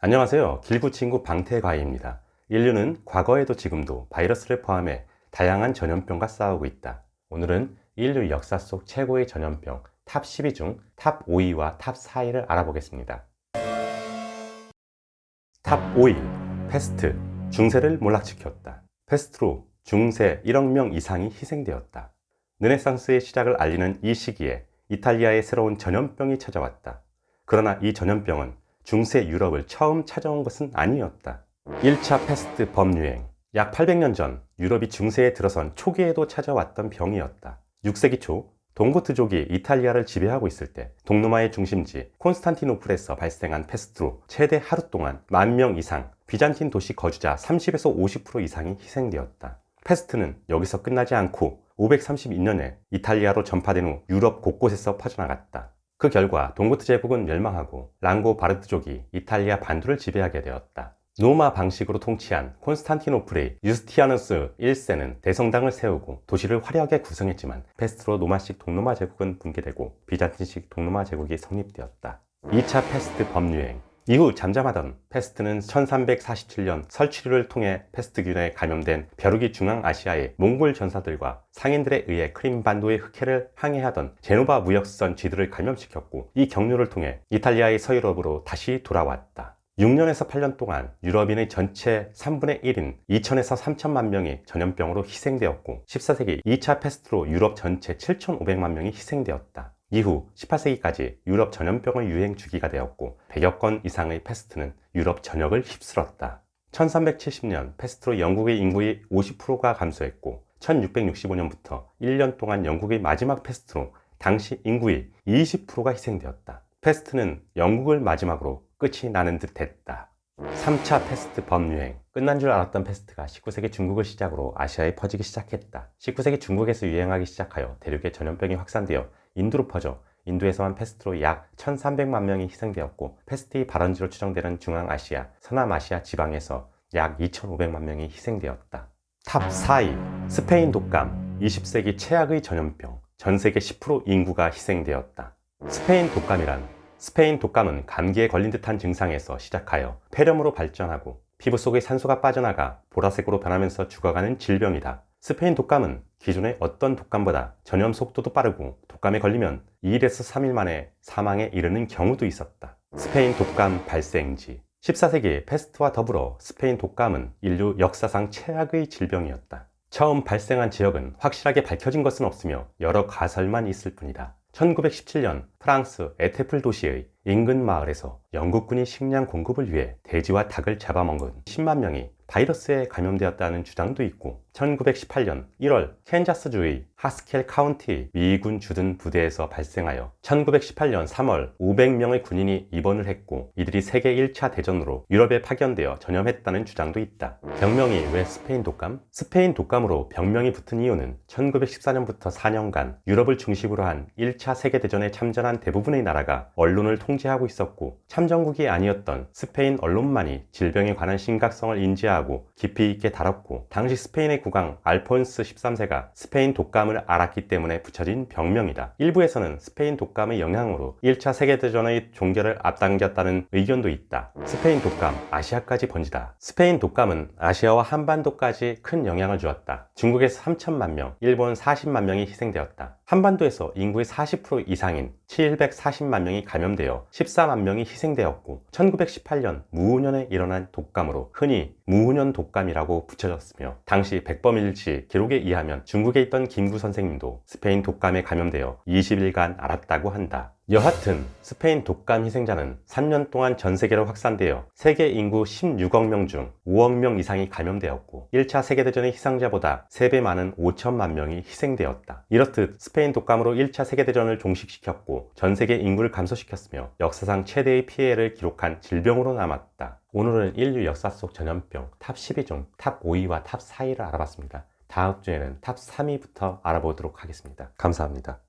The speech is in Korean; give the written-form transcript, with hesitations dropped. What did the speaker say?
안녕하세요. 길구친구 방태과이입니다. 인류는 과거에도 지금도 바이러스를 포함해 다양한 전염병과 싸우고 있다. 오늘은 인류 역사 속 최고의 전염병 탑 10위 중 탑 5위와 탑 4위를 알아보겠습니다. 탑 5위, 패스트, 중세를 몰락시켰다. 패스트로 중세 1억 명 이상이 희생되었다. 르네상스의 시작을 알리는 이 시기에 이탈리아에 새로운 전염병이 찾아왔다. 그러나 이 전염병은 중세 유럽을 처음 찾아온 것은 아니었다. 1차 패스트 범유행. 약 800년 전 유럽이 중세에 들어선 초기에도 찾아왔던 병이었다. 6세기 초 동고트족이 이탈리아를 지배하고 있을 때 동로마의 중심지 콘스탄티노플에서 발생한 패스트로 최대 하루 동안 10,000명 이상 비잔틴 도시 거주자 30에서 50% 이상이 희생되었다. 패스트는 여기서 끝나지 않고 532년에 이탈리아로 전파된 후 유럽 곳곳에서 퍼져나갔다. 그 결과 동고트 제국은 멸망하고 랑고바르드족이 이탈리아 반도를 지배하게 되었다. 로마 방식으로 통치한 콘스탄티노플의 유스티아누스 1세는 대성당을 세우고 도시를 화려하게 구성했지만 패스트로 로마식 동로마 제국은 붕괴되고 비잔틴식 동로마 제국이 성립되었다. 2차 패스트 범유행. 이후 잠잠하던 패스트는 1347년 설치류를 통해 패스트균에 감염된 벼룩이 중앙아시아의 몽골 전사들과 상인들에 의해 크림반도의 흑해를 항해하던 제노바 무역선 쥐들을 감염시켰고 이 경로를 통해 이탈리아의 서유럽으로 다시 돌아왔다. 6년에서 8년 동안 유럽인의 전체 3분의 1인 2천에서 3천만 명이 전염병으로 희생되었고 14세기 2차 패스트로 유럽 전체 7,500만 명이 희생되었다. 이후 18세기까지 유럽 전염병의 유행 주기가 되었고 100여 건 이상의 패스트는 유럽 전역을 휩쓸었다. 1370년 패스트로 영국의 인구의 50%가 감소했고 1665년부터 1년 동안 영국의 마지막 패스트로 당시 인구의 20%가 희생되었다. 패스트는 영국을 마지막으로 끝이 나는 듯 했다. 3차 패스트 범유행. 끝난 줄 알았던 패스트가 19세기 중국을 시작으로 아시아에 퍼지기 시작했다. 19세기 중국에서 유행하기 시작하여 대륙의 전염병이 확산되어 인도로 퍼져 인도에서만 패스트로 약 1300만 명이 희생되었고 패스트의 발원지로 추정되는 중앙아시아, 서남아시아 지방에서 약 2500만 명이 희생되었다. 탑 4위. 스페인 독감. 20세기 최악의 전염병. 전 세계 10% 인구가 희생되었다. 스페인 독감은 감기에 걸린 듯한 증상에서 시작하여 폐렴으로 발전하고 피부 속의 산소가 빠져나가 보라색으로 변하면서 죽어가는 질병이다. 스페인 독감은 기존의 어떤 독감보다 전염 속도도 빠르고 독감에 걸리면 2일에서 3일 만에 사망에 이르는 경우도 있었다. 스페인 독감 발생지. 14세기 패스트와 더불어 스페인 독감은 인류 역사상 최악의 질병이었다. 처음 발생한 지역은 확실하게 밝혀진 것은 없으며 여러 가설만 있을 뿐이다. 1917년 프랑스 에테플 도시의 인근 마을에서 영국군이 식량 공급을 위해 돼지와 닭을 잡아먹은 10만 명이 바이러스에 감염되었다는 주장도 있고 1918년 1월 캔자스주의 하스켈 카운티 미군 주둔 부대에서 발생하여 1918년 3월 500명의 군인이 입원을 했고 이들이 세계 1차 대전으로 유럽에 파견되어 전염했다는 주장도 있다. 병명이 왜 스페인 독감? 스페인 독감으로 병명이 붙은 이유는 1914년부터 4년간 유럽을 중심으로 한 1차 세계대전에 참전한 대부분의 나라가 언론을 통제하고 있었고 참전국이 아니었던 스페인 언론만이 질병에 관한 심각성을 인지하고 깊이 있게 다뤘고 당시 스페인의 국왕 알폰스 13세가 스페인 독감을 알았기 때문에 붙여진 병명이다. 일부에서는 스페인 독감의 영향으로 1차 세계대전의 종결을 앞당겼다는 의견도 있다. 스페인 독감, 아시아까지 번지다. 스페인 독감은 아시아와 한반도까지 큰 영향을 주었다. 중국에서 3천만 명, 일본 40만 명이 희생되었다. 한반도에서 인구의 40% 이상인 740만 명이 감염되어 14만 명이 희생되었고 1918년 무후년에 일어난 독감으로 흔히 무후년 독감이라고 붙여졌으며 당시 백범일지 기록에 의하면 중국에 있던 김구 선생님도 스페인 독감에 감염되어 20일간 앓았다고 한다. 여하튼 스페인 독감 희생자는 3년 동안 전 세계로 확산되어 세계 인구 16억 명 중 5억 명 이상이 감염되었고 1차 세계대전의 희생자보다 3배 많은 5천만 명이 희생되었다. 이렇듯 스페인 독감으로 1차 세계대전을 종식시켰고 전 세계 인구를 감소시켰으며 역사상 최대의 피해를 기록한 질병으로 남았다. 오늘은 인류 역사 속 전염병 탑 10위 중 탑 5위와 탑 4위를 알아봤습니다. 다음 주에는 탑 3위부터 알아보도록 하겠습니다. 감사합니다.